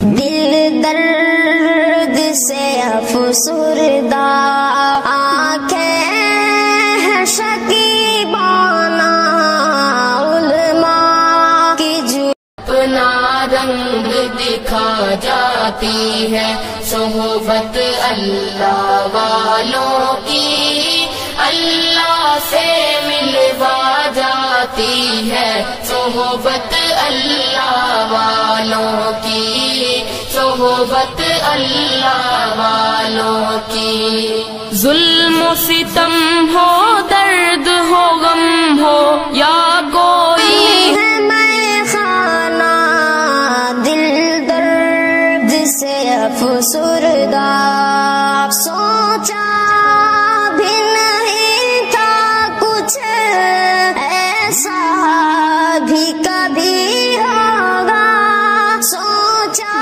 دل درد سے افسردہ آنکھیں ہیں شکیبانہ علماء کی جو اپنا رنگ دکھا جاتی ہے صحبت اللہ والوں کی، اللہ سے ملوا جاتی ہے صحبت اللہ والوں کی، صحبت اللہ والوں کی۔ ظلم و ستم ہو، درد ہو، غم ہو، یا کوئی ہے میں خانہ دل درد سے افسردہ، سوچا بھی نہیں تھا کچھ ایسا بھی کبھی ہوگا، سوچا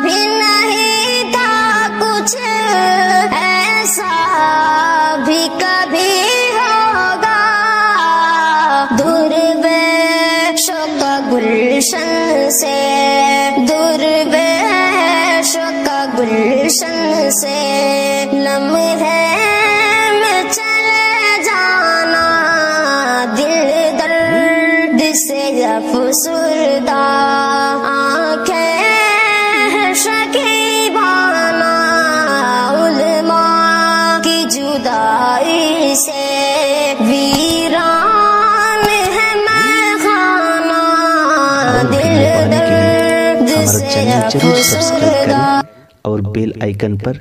بھی نہیں تھا کچھ ایسا بھی کبھی ہوگا، درویشوں کا گلشن سے، درویشوں کا گلشن سے لمحے میں چلے جانا، دل درد سے افسردہ آنکھیں ہیں شکیبانہ علماء کی جدائی سے، ویران ہے میں خانہ دل درد سے ضرور سبسکرائب افسردہ۔ کریں اور بیل آئیکن پر